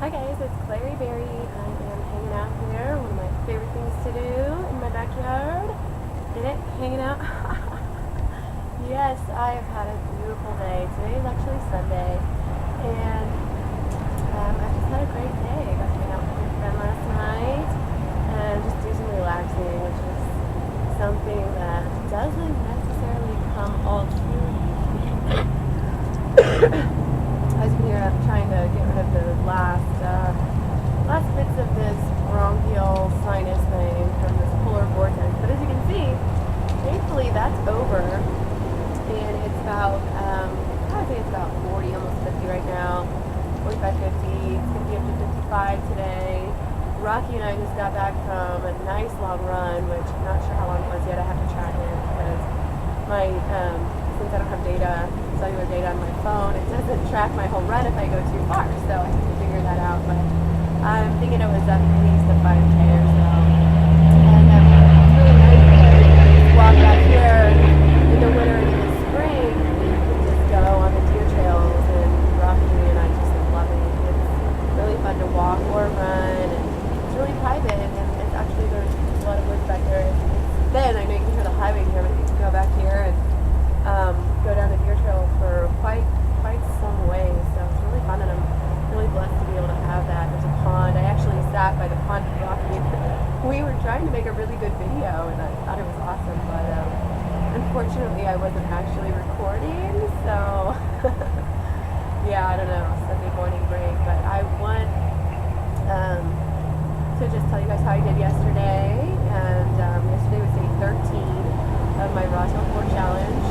Hi guys, it's Clary Berry. I am hanging out here, one of my favorite things to do in my backyard. Get it? Hanging out. Yes, I have had a beautiful day. Today is actually Sunday, and I just had a great day. I got to hang out with my friend last night and just do some relaxing, which is something that doesn't necessarily come all too easy. I was here trying to get rid of the last bits of this bronchial sinus thing from this polar vortex. But as you can see, thankfully that's over, and it's about I would say it's about 40, almost 50 right now, 45, 50. It's gonna be up to 55 today. Rocky and I just got back from a nice long run, which I'm not sure how long it was yet. I have to track it because my since I don't have cellular data on my phone, it doesn't track my whole run if I go too far, so I have to figure that out. But I'm thinking it was at least a 5K or so. And it's really nice to walk back here in the winter and in the spring. You can just go on the deer trails, and Rocky and I just love it. It's really fun to walk or run, and it's really private, and it's actually, there's a lot of woods back there. It's thin. I know you can hear the highway here, but you can go back here and go down the deer trail for quite some ways. So it's really fun, and I'm really blessed to be able to have that. There's a pond. I actually sat by the pond with Rocky. We were trying to make a really good video, and I thought it was awesome, but unfortunately I wasn't actually recording, so yeah, I don't know, Sunday morning break. But I want to just tell you guys how I did yesterday, and yesterday was day 13 of my Raw Till 4 challenge.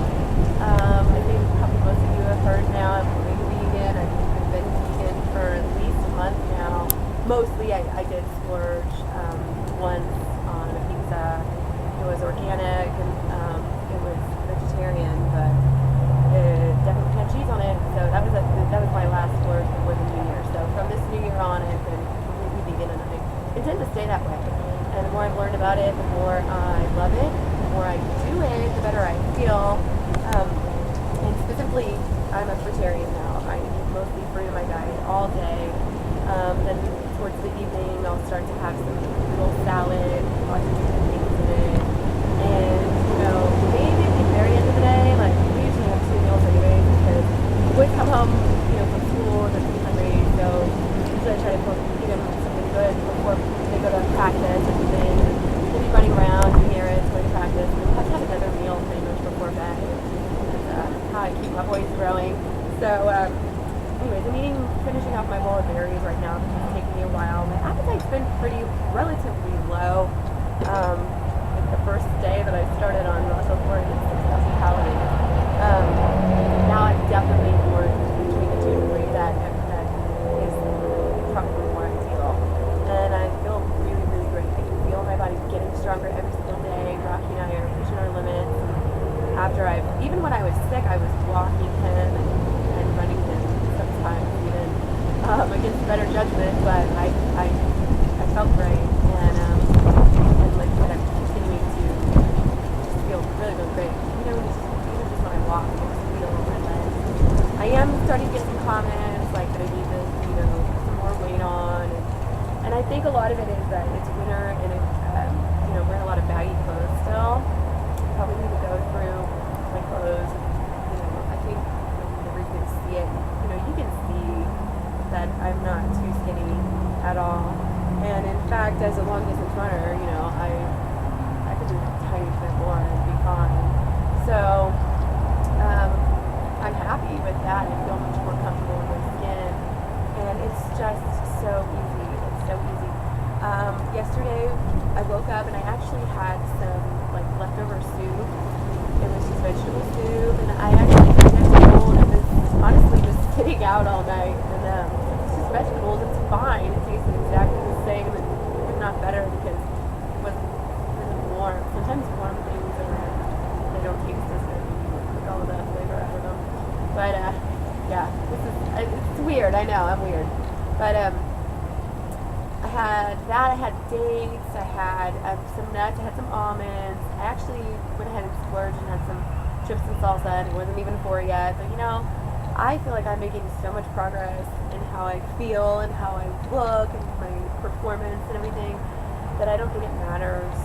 I think probably most of you have heard now I'm going vegan. I've been vegan for at least a month now. Mostly I did splurge once on a pizza. It was organic and it was vegetarian, but it definitely had cheese on it. So that was my last splurge before the new year. So from this new year on, I've been completely vegan, and I intend to stay that way. And the more I've learned about it, the more I love it. The more I do it, the better I feel. And specifically, I'm a fruitarian now. I eat mostly fruit in my diet all day. Then towards the evening, I'll start to have some little salad, lots of different things in it. And, maybe at the very end of the day, like, we usually have 2 meals anyways, because the boys come home, from school, and they're pretty hungry, so usually I try to feed them something good before they go to practice or something. We'll be running around, doing errands, going to practice, and we'll have to have another meal pretty much before bed. How I keep my voice growing. So, anyways, finishing off my bowl of berries right now. This is taking me a while. My appetite's been relatively low. Like the first day that I started on Russell Ford, it's 6,000 calories. Now I'm definitely more between the 2 to 3. That is probably more ideal. And I feel really, really great. I can feel my body getting stronger every single day. Rocky and I are pushing our limits. Even when I was sick, I was walking him and running him sometimes, even against better judgment, but I felt great, and like I said, I'm continuing to just feel really, really great. Even just when I walk, I just feel my legs. I am starting to get some comments, like that I need to, put some more weight on, and I think a lot of it is that it's winter, and wearing a lot of baggy clothes still. Probably need to go through my clothes. I think whenever you can see it, you can see that I'm not too skinny at all. And in fact, as a long distance runner, I could do a tiny bit more and be fine. So I'm happy with that. I feel much more comfortable with my skin, and it's just so easy. It's so easy. Yesterday I woke up and I actually had some leftover soup. It was just vegetable soup, and I actually made it cold, and this honestly was sitting out all night, and it's just vegetables. It's fine. It tasted exactly the same, if not better, because it wasn't warm. Sometimes warm things they don't taste as good. Put all of the flavor out of them. But yeah, it's weird. I know I'm weird, but I had that, I had dates, I had some nuts, I had some almonds. I actually went ahead and splurged and had some chips and salsa, and it wasn't even 4 yet, but I feel like I'm making so much progress in how I feel and how I look and my performance and everything that I don't think it matters,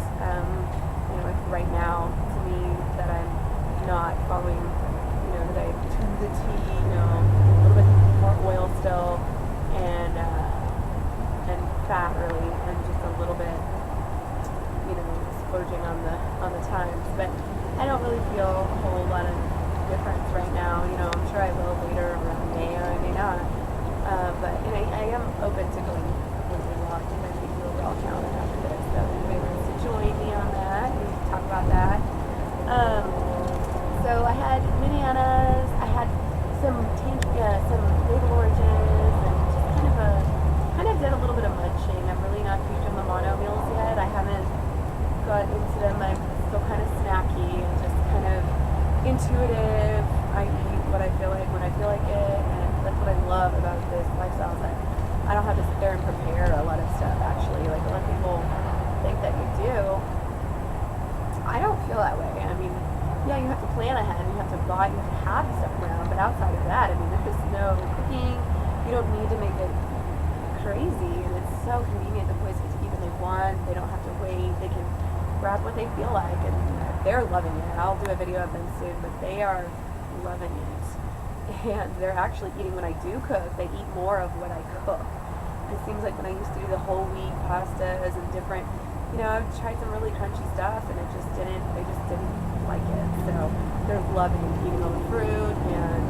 like right now to me that I'm not following, that I turned the tea, a little bit more oil still and fat really, and just a little bit, splurging on the times, but I don't really feel a whole lot of difference right now. I'm sure I will later around May or I may not. But I am open to going completely raw. I think I may do a raw calendar after this. So if anybody wants to join me on that, we can talk about that. So I had bananas. I had some label oranges, and just kind of did a little bit of munching. I'm really not huge on the mono meals yet. I haven't got into them. I'm still kind of snacky and just kind of intuitive. I eat what I feel like when I feel like it, and that's what I love about this lifestyle. Is that I don't have to sit there and prepare a lot of stuff. Actually, like a lot of people think that you do. I don't feel that way. I mean, yeah, you have to plan ahead, and you have to buy, you have to have stuff around. But outside of that, I mean, there's no cooking. You don't need to make it crazy, and it's so convenient. The boys get to eat when they want. They don't have to wait. They can grab what they feel like, and they're loving it. I'll do a video of them soon, but they are loving it. And they're actually eating when I do cook. They eat more of what I cook. It seems like when I used to do the whole wheat pastas and different, I've tried some really crunchy stuff, and they just didn't like it. So they're loving eating all the fruit, and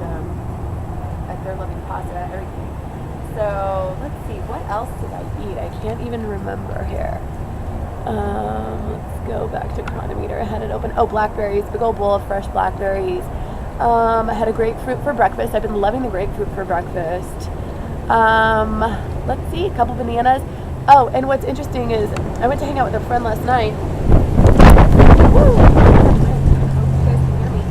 they're loving pasta, everything. So let's see, what else did I eat? I can't even remember here. Let's go back to Chronometer. I had it open. Oh, blackberries, big old bowl of fresh blackberries. I had a grapefruit for breakfast. I've been loving the grapefruit for breakfast. Let's see, a couple bananas. Oh, and what's interesting is I went to hang out with a friend last night. Woo! I hope you guys can hear me.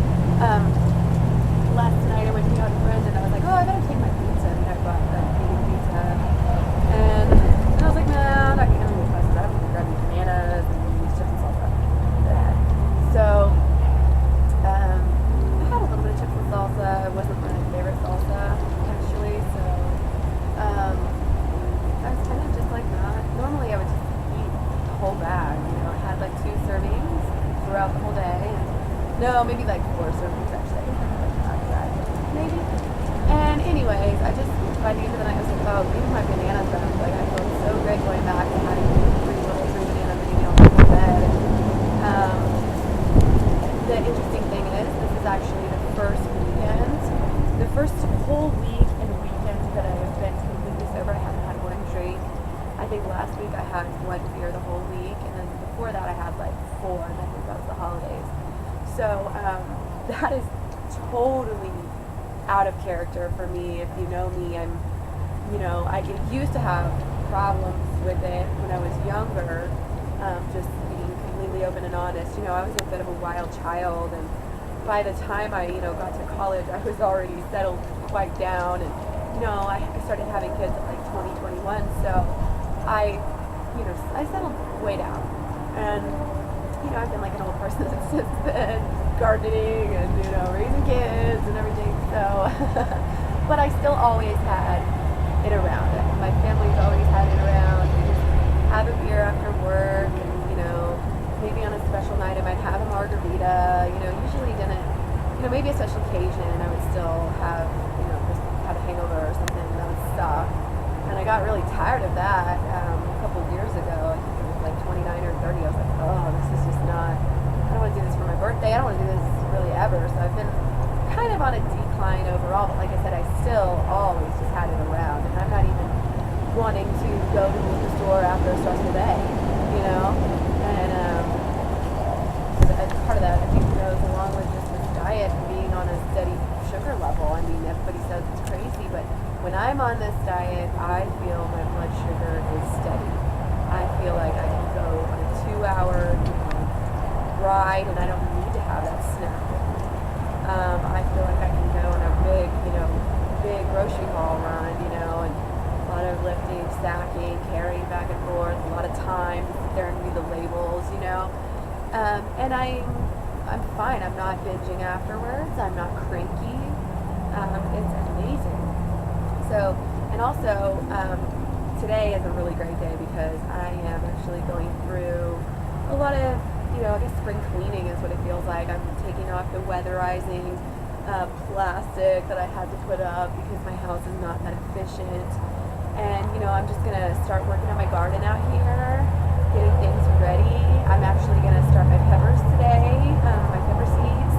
Last night I went to hang out with a friend, and I was like, oh, I better take my pizza. And I bought that vegan pizza. And I was like, nah, I'm not going to do this. I don't want to grab these bananas and these chips and salsa. So, I had a little bit of chips and salsa. It wasn't my favorite salsa, actually. So, I was kind of just like that. Normally I would just eat the whole bag. I had like 2 servings throughout the whole day. No, maybe like 4 servings actually. Maybe. And anyways, I just, by the end of the night, I was like, oh, leave my bananas back. Like, I feel so great going back to having 3 bananas and eating all in bed. The interesting thing is, this is actually the first weekend, the first whole week and weekend that I have been completely sober. I haven't had one drink. I think last week I had 1 beer the whole week, and then before that I had like 4, and I think that was the holidays. So that is totally out of character for me. If you know me, I used to have problems with it when I was younger, just being completely open and honest. I was a bit of a wild child, and by the time I, got to college, I was already settled quite down, and, I started having kids at like 20, 21, so I settled way down, and, I've been like an old person since then, gardening and, raising kids and everything, so, but I still always had it around. My family's always had it around. We just have a beer after work, and, maybe on a special night I might have a margarita, usually didn't, maybe a special occasion I would still have, just had a hangover or something, and that would suck. And I got really tired of that a couple years ago. I think it was like 29 or 30. I was like, oh, this is just not, I don't want to do this for my birthday. I don't want to do this really ever. So I've been kind of on a decline overall. But like I said, I still always just had it around. And I'm not even wanting to go to the store after a stressful day, And as part of that, I think, goes along with just this diet and being on a steady sugar level. I mean, everybody says it's crazy, but when I'm on this diet, I feel my blood sugar is steady. I feel like I can go on a 2-hour ride, and I don't need to have that snack with me. I feel like I can go on a big grocery haul run, and a lot of lifting, stacking, carrying back and forth, a lot of time to sit there and read the labels, And I'm fine. I'm not binging afterwards. I'm not cranky. It's amazing. So, and also, today is a really great day because I am actually going through a lot of, I guess spring cleaning is what it feels like. I'm taking off the weatherizing plastic that I had to put up because my house is not that efficient. And, I'm just going to start working on my garden out here, getting things ready. I'm actually going to start my peppers today, my pepper seeds.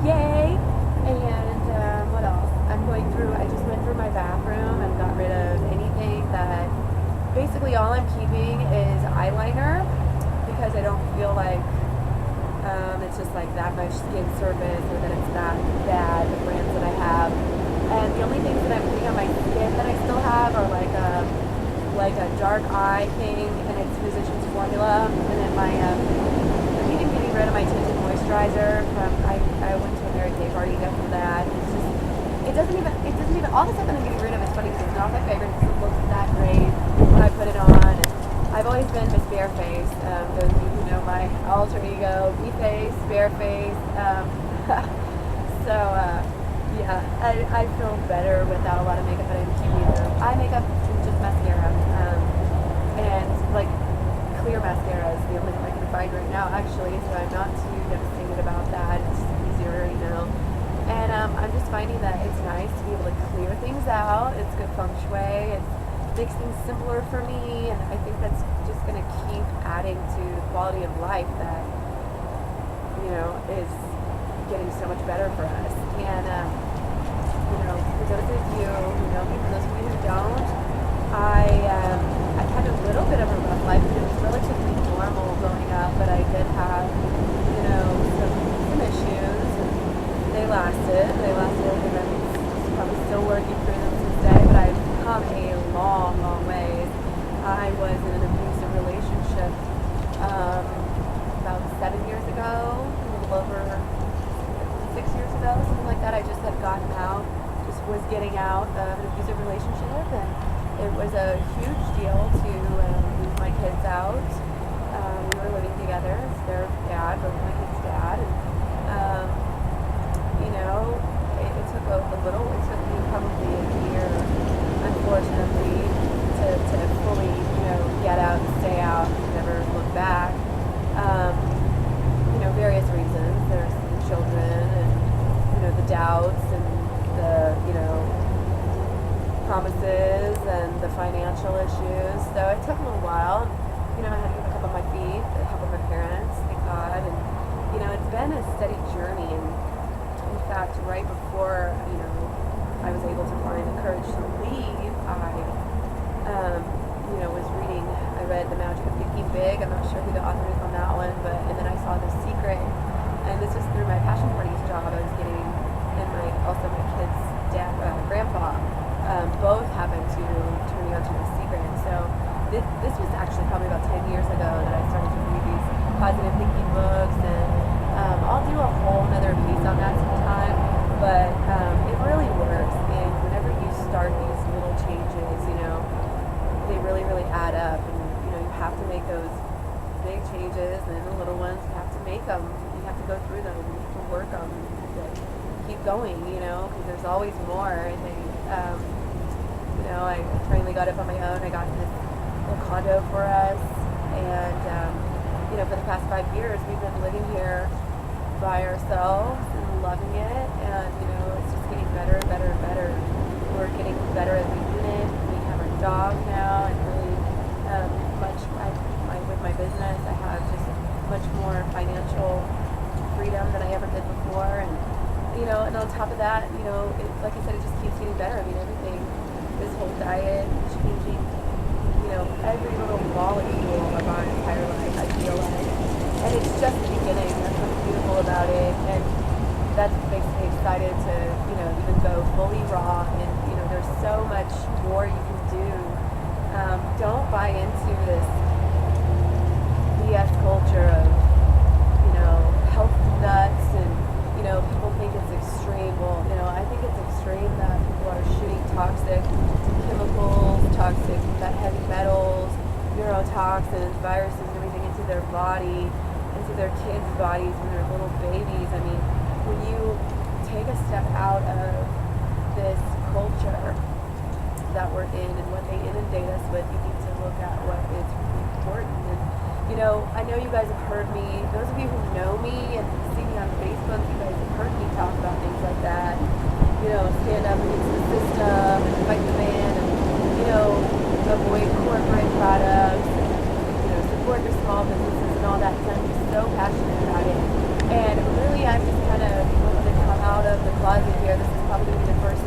Yay! And what else? I just went through my bathroom and got rid of anything that, basically all I'm keeping is eyeliner because I don't feel like it's just like that much skin surface or that it's that bad, the brands that I have. And the only things that I'm putting on my skin that I still have are like a dark eye thing, and it's Physicians Formula. And then I'm even getting rid of my tinted moisturizer from, I went to a Mary Kay party after that. It's just, it doesn't even, all the stuff that I'm getting rid of is funny because it's not my favorite. It doesn't look that great when I put it on. And I've always been Miss Bareface. Those of you who know my alter ego, B-Face, Bareface. Yeah, I feel better without a lot of makeup, but I'm keeping eye makeup and just mascara. And like clear mascara is the only thing I can find right now, actually, so I'm not too devastated about that. It's easier, And I'm just finding that it's nice to be able to clear things out. It's good feng shui. It makes things simpler for me, and I think that's just going to keep adding to the quality of life that, is getting so much better for us. And, for those of you who know me, for those of you who don't, I've had a little bit of a rough life, but it was relatively normal growing up, but I did have, some issues, and they lasted, and I'm probably still working through them to this day, but I've come a long, long ways. I was in an abusive relationship about 7 years ago, a little over 6 years ago, something like that. I just had gotten out, just was getting out of an abusive relationship, and it was a huge deal to move my kids out. We were living together. It's their dad, both my kids' dad, and it took it took me probably a year, unfortunately, to fully, get out and stay out and never look back. Various reasons. There's the children and, the doubts and the, promises and the financial issues. So it took me a while. I had to get back up on my feet, the help of my parents, thank God. And, it's been a steady journey. And in fact, right before, I was able to find the courage to leave, I read The Magic of Thinking Big. I'm not sure who the author is on that one, and then I saw The Secret, and this was through my passion parties job I was getting, and also my kid's dad, grandpa, both happened to turn me on to The Secret. So this was actually probably about 10 years ago that I started to read these positive thinking books, and I'll do a whole nother piece on that sometime, but it really works, and whenever you start these little changes, they really, really add up, and you have to make those big changes, and then the little ones, you have to make them, you have to go through them, you have to work them, you have to keep going, because there's always more. I think, I finally got up on my own. I got this little condo for us, and for the past 5 years we've been living here by ourselves and loving it, and it's just getting better and better and better. We're getting better as a unit. We have our dog now, and really with my business I have just much more financial freedom than I ever did before, and and on top of that, like I said, it just keeps getting better. I mean, everything, this whole diet, changing, every little molecule of our entire life, I feel like, and it's just the beginning. That's what's beautiful about it, and that makes me excited to, even go fully raw, and, there's so much more you can do. Don't buy into this BS culture of, health nuts, and, people think it's extreme. Well, I think it's extreme that people are shooting toxic chemicals, toxic heavy metals, neurotoxins, viruses, and everything into their body, into their kids' bodies when they're little babies. I mean, when you take a step out of this culture that we're in and what they inundate us with, you need to look at what is really important. And I know you guys have heard me, those of you who know me and see me on Facebook, you guys have heard me talk about things like that. Stand up against the system and fight the man and, avoid corporate products and, support your small businesses and all that. So I'm just so passionate about it. And really, I'm just kind of going to come out of the closet here. This is probably going to be the first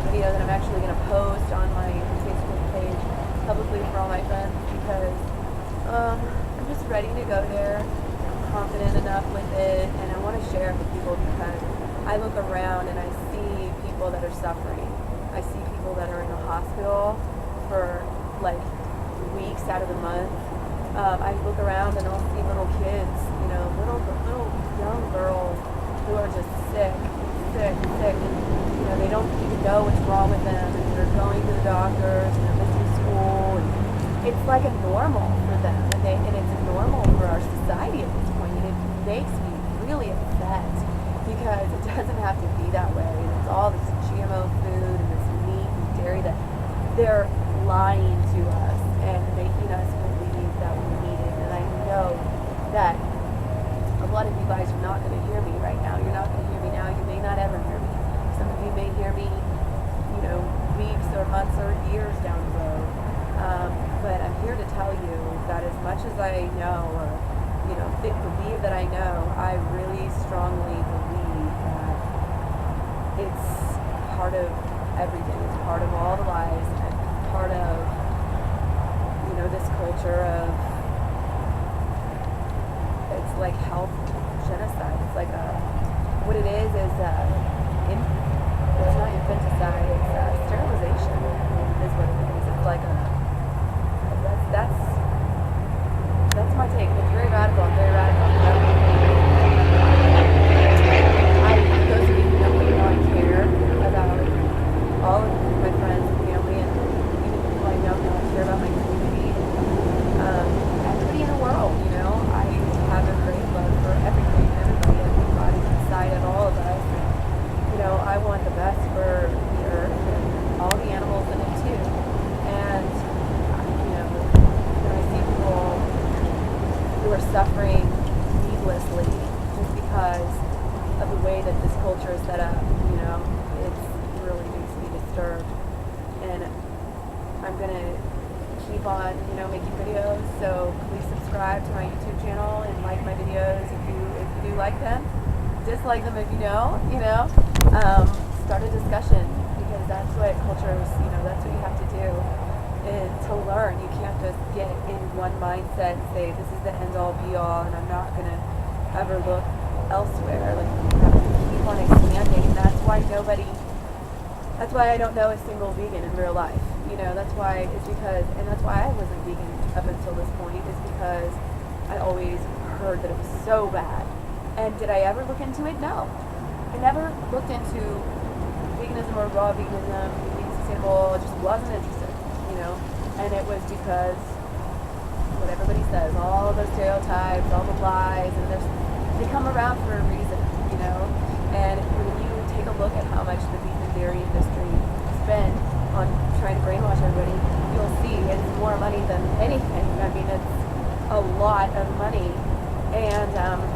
video that I'm actually going to post on my Facebook page publicly for all my friends, because I'm just ready to go there. I'm confident enough with it, and I want to share it with people because I look around and I see people that are suffering. I see people that are in the hospital for like weeks out of the month. I look around and I'll see little kids, little young girls who are just sick, and they don't even know what's wrong with them, and they're going to the doctors and they're missing school, and it's like a normal for them, and it's a normal for our society at this point, and it makes me really upset because it doesn't have to be that way. And it's all this GMO food and this meat and dairy that they're lying to us and making us believe that we need it. And I know that a lot of you guys are not going to hear me right now. You're not going to hear me now. You may not ever hear me. Some of you may hear me, weeks or months or years down the road. But I'm here to tell you that as much as I know, or believe that I know, I really strongly believe that it's part of everything. It's part of all the lies, and part of this culture of, it's like health genocide. It's like what it is it's not infanticide, it's sterilization is what it is. It's like that's my take. It's very radical. I'm very radical. Those of you who know me know I care about all of my friends and family, and even people I know I care about my community. Everybody in the world, I have a great love for everything, everybody inside of all of us. And, I want the best for the earth and all the animals in it too. And, when I see people who are suffering needlessly just because of the way that this culture is set up, it really makes me disturbed. And I'm going to keep on, making videos, so please subscribe to my YouTube channel and like my videos if you do like them. Dislike them if you don't, start a discussion, because that's what culture is, that's what you have to do, is to learn. You can't just get in one mindset and say this is the end all be all and I'm not going to ever look elsewhere. Like, you have to keep on expanding, and that's why I don't know a single vegan in real life. That's why I wasn't vegan up until this point, is because I always heard that it was so bad. And did I ever look into it? No. I never looked into veganism or raw veganism, being sustainable. I just wasn't interested, And it was because what everybody says, all the stereotypes, all the lies, and they come around for a reason, And when you take a look at how much the beef and dairy industry spend on trying to brainwash everybody, you'll see it's more money than anything. I mean, it's a lot of money, and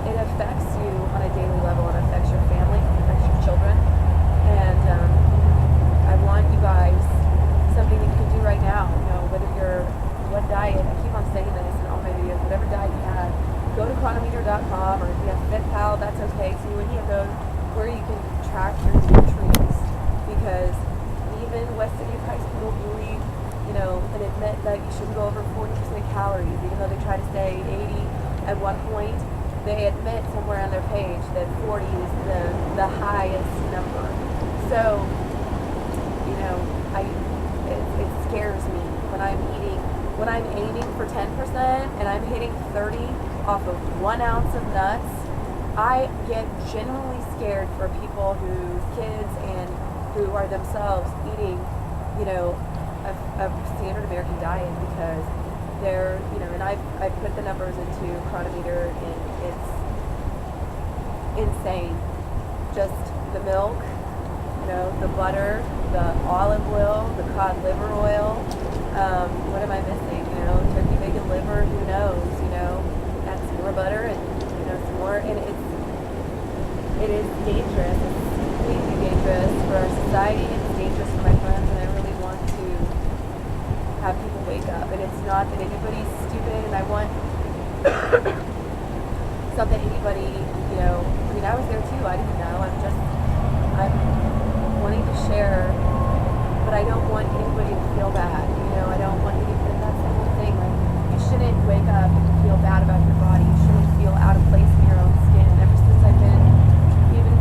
it affects you on a daily level. It affects your family, it affects your children, and I want you guys, something that you can do right now, whether what diet, I keep on saying this in all my videos, whatever diet you have, go to chronometer.com, or if you have FitPal, that's okay too, any of those, where you can track your nutrients, because even West City high school believe, and admit that you shouldn't go over 40% calories, even though they try to say 80 at one point. They admit somewhere on their page that 40 is the highest number. So, it scares me when I'm aiming for 10% and I'm hitting 30 off of 1 ounce of nuts. I get genuinely scared for people whose kids and who are themselves eating, a standard American diet, because they're, and I've put the numbers into Chronometer, and it's insane. Just the milk the butter, the olive oil, the cod liver oil. What am I missing? Turkey bacon liver, who knows? Add some more butter and, some more, and it is dangerous. It's completely dangerous for our society. It's dangerous for my friends, and I really want to have people wake up. And it's not that anybody's stupid, and I want, it's not that anybody, I was there too. I didn't know. I'm wanting to share, but I don't want anybody to feel bad. I don't want anybody, that's the whole thing. Like, you shouldn't wake up and feel bad about your body. You shouldn't feel out of place in your own skin. Ever since I've been even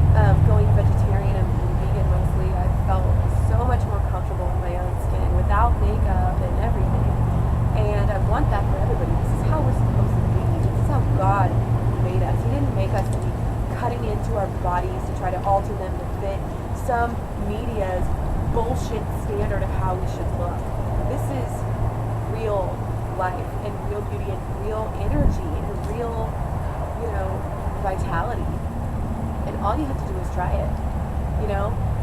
going vegetarian and vegan mostly, I've felt so much more comfortable in my own skin without makeup and everything. And I want that for everybody. This is how we're supposed to be. This is how God made us. He didn't make us to be cutting into our bodies to try to alter them to fit some media's bullshit standard of how we should look. This is real life and real beauty and real energy and real, vitality. And all you have to do is try it.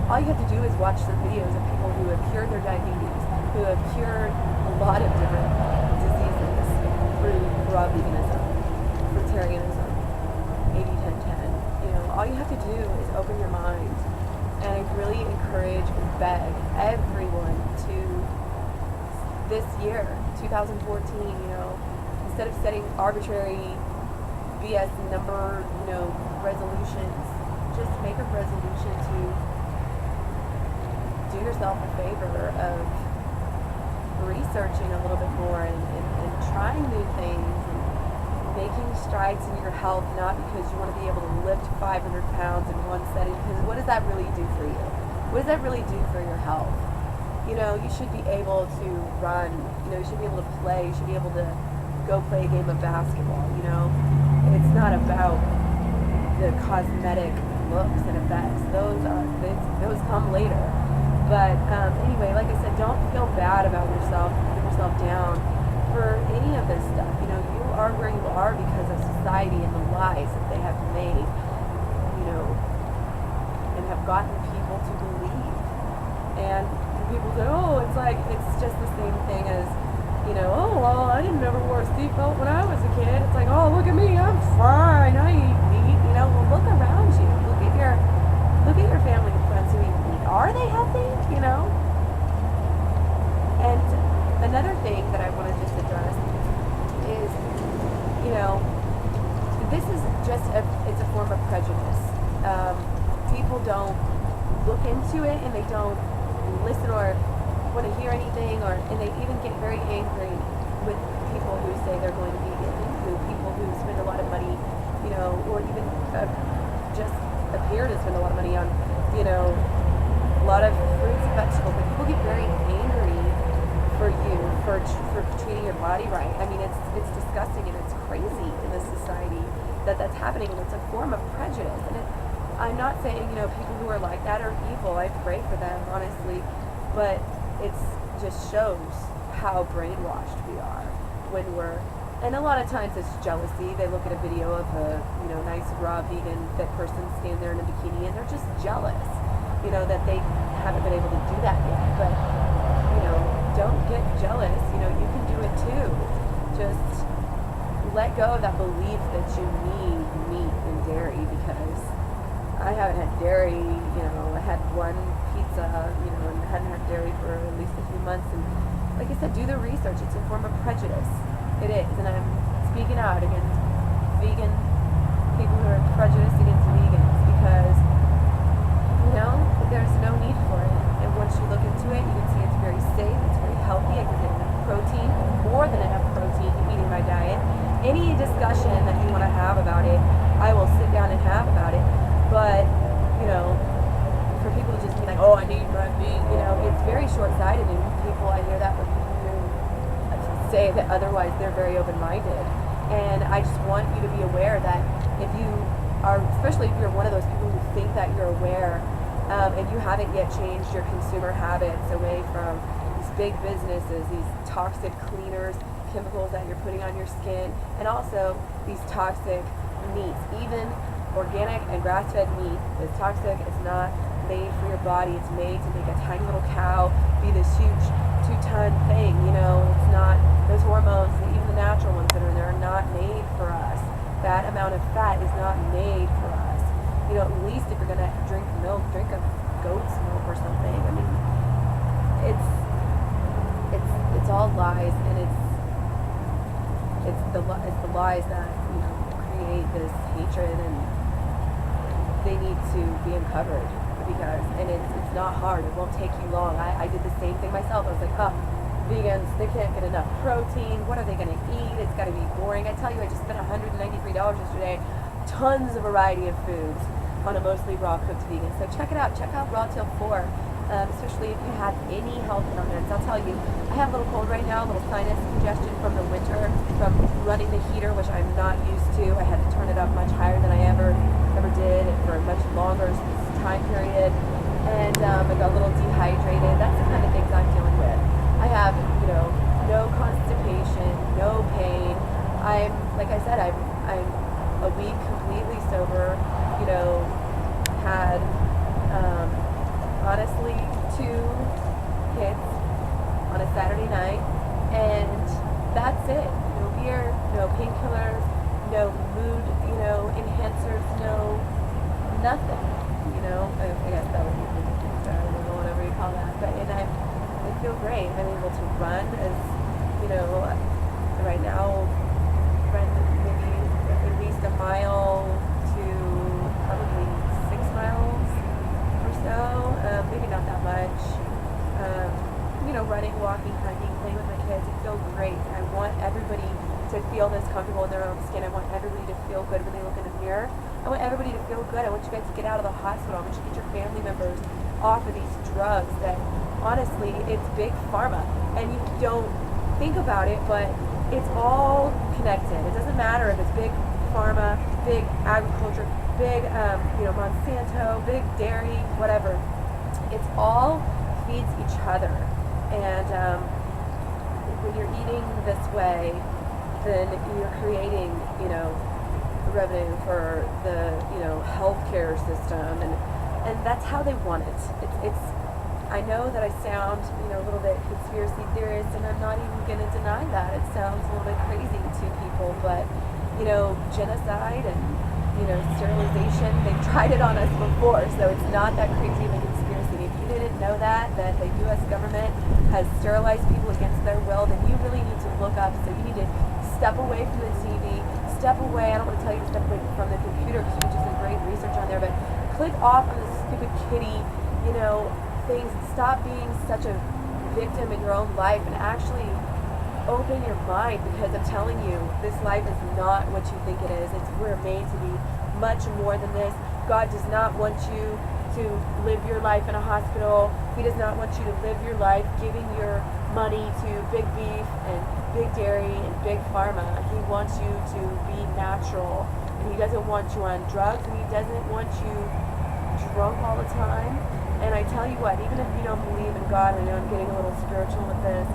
All you have to do is watch some videos of people who have cured their diabetes, who have cured a lot of different diseases through raw veganism, fruitarianism, 80-10-10. All you have to do is open your mind. And I really encourage and beg everyone to, this year, 2014, instead of setting arbitrary BS number, resolutions, just make a resolution to do yourself a favor of researching a little bit more and trying new things and making strides in your health, not because you want to be able to lift 500 pounds in one setting, because what does that really do for you? What does that really do for your health? You should be able to run, you should be able to play, you should be able to go play a game of basketball, It's not about the cosmetic looks and effects. Those come later. But anyway, like I said, don't feel bad about yourself, put yourself down for any of this stuff. You are where you are because of society and the lies that they have made, and have gotten people to believe. And people say, it's just the same thing as, I didn't never wear a seatbelt when I was a kid. It's like, oh, look at me, I'm fine, I eat meat. Well, look around you. Look at your family and friends who eat meat. Are they healthy? And another thing that I want to just address is, this is just it's a form of prejudice. People don't look into it, and they don't listen or want to hear anything, and they even get very angry with people who say they're going vegan, people who spend a lot of money, or even just appear to spend a lot of money on, a lot of fruits and vegetables. But people get very angry for you for treating your body right. I mean, it's disgusting and it's crazy in this society that's happening, and it's a form of prejudice. And I'm not saying people who are like that are evil. I pray for them, honestly, but it just shows how brainwashed we are when we're. And a lot of times it's jealousy. They look at a video of a nice raw vegan fit person stand there in a bikini, and they're just jealous, that they haven't been able to do that yet. But don't get jealous. You can do it too. Just let go of that belief that you need meat and dairy, because I haven't had dairy. I had one pizza, and hadn't had dairy for at least a few months. And like I said, do the research. It's a form of prejudice. It is, and I'm speaking out against vegan people who are prejudiced against vegans, because there's no need for it. And once you look into it, you can see it's very safe, it's very healthy. I can get enough protein, more than enough protein to eat in my diet. Any discussion that you want to have about it, I will sit down and have about it. But for people to just be like, oh, I need my meat, it's very short-sighted. And people, I hear that from people who say that otherwise they're very open-minded. And I just want you to be aware that if you are, especially if you're one of those people who think that you're aware, and you haven't yet changed your consumer habits away from these big businesses, these toxic cleaners, chemicals that you're putting on your skin, and also these toxic meats. Even organic and grass-fed meat is toxic. It's not made for your body. It's made to make a tiny little cow be this huge 2-ton thing. You know, it's not, those hormones, even the natural ones that are in there, are not made for us. That amount of fat is not made for us. You know, at least if you're gonna drink milk, drink a goat's milk or something. I mean, it's all lies, and it's the lies that, you know, create this hatred, and they need to be uncovered, because, and it's not hard. It won't take you long. I did the same thing myself. I was like, vegans, they can't get enough protein. What are they gonna eat? It's gotta be boring. I tell you, I just spent $193 yesterday. Tons of variety of foods on a mostly raw cooked vegan. So check it out. Check out Raw Tail 4. Especially if you have any health ailments. I'll tell you, I have a little cold right now, a little sinus congestion from the winter, from running the heater, which I'm not used to. I had to turn it up much higher than I ever did for a much longer time period. And I got a little dehydrated. That's the kind of things I'm dealing with. I have, you know, no constipation, no pain. I'm, like I said, I'm a week completely sober, you know, had, honestly, 2 hits on a Saturday night, and that's it. No beer, no painkillers, no mood, you know, enhancers, no nothing. You know, I guess that would be whatever you call that. But I feel great. I'm able to run, as you know, right now, run maybe at least a mile to probably 6 miles. So, maybe not that much. You know, running, walking, hiking, playing with my kids, it feels great. I want everybody to feel this comfortable in their own skin. I want everybody to feel good when they look in the mirror. I want everybody to feel good. I want you guys to get out of the hospital. I want you to get your family members off of these drugs that, honestly, it's big pharma. And you don't think about it, but it's all connected. It doesn't matter if it's big pharma, big agriculture, big, you know, Monsanto, big dairy, whatever. It's all feeds each other. And when you're eating this way, then you're creating, you know, revenue for the, you know, healthcare system, and that's how they want it. It's. I know that I sound, you know, a little bit conspiracy theorist, and I'm not even going to deny that. It sounds a little bit crazy to people, but, you know, genocide and, you know, sterilization, they've tried it on us before, so it's not that crazy of a conspiracy. If you didn't know that the U.S. government has sterilized people against their will, then you really need to look up. So you need to step away from the TV, step away. I don't want to tell you to step away from the computer, because you can do some great research on there, but click off on this stupid kitty, you know, things. Stop being such a victim in your own life and actually open your mind, because I'm telling you, this life is not what you think it is. We're made to be much more than this. God does not want you to live your life in a hospital. He does not want you to live your life giving your money to big beef and big dairy and big pharma. He wants you to be natural, and he doesn't want you on drugs, and he doesn't want you drunk all the time. And I tell you what, even if you don't believe in God, I know I'm getting a little spiritual with this,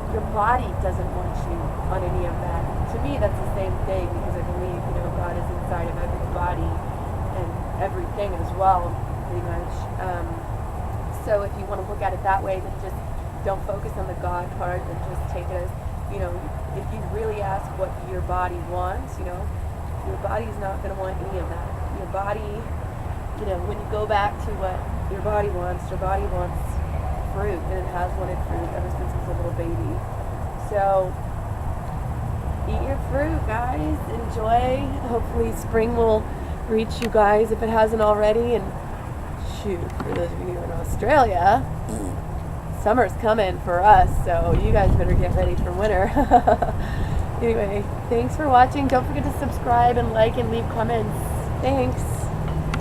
your body doesn't want you on any of that. To me, that's the same thing, because I believe, you know, God is inside of every body and everything as well, pretty much. So if you want to look at it that way, then just don't focus on the God part, and just take it as, you know, if you really ask what your body wants, you know, your body's not going to want any of that. Your body, you know, when you go back to what your body wants fruit, and it has wanted fruit ever since it was a little baby. So eat your fruit, guys. Enjoy. Hopefully spring will reach you guys if it hasn't already. And shoot, for those of you in Australia, summer's coming for us, so you guys better get ready for winter. Anyway, thanks for watching. Don't forget to subscribe and like and leave comments. Thanks.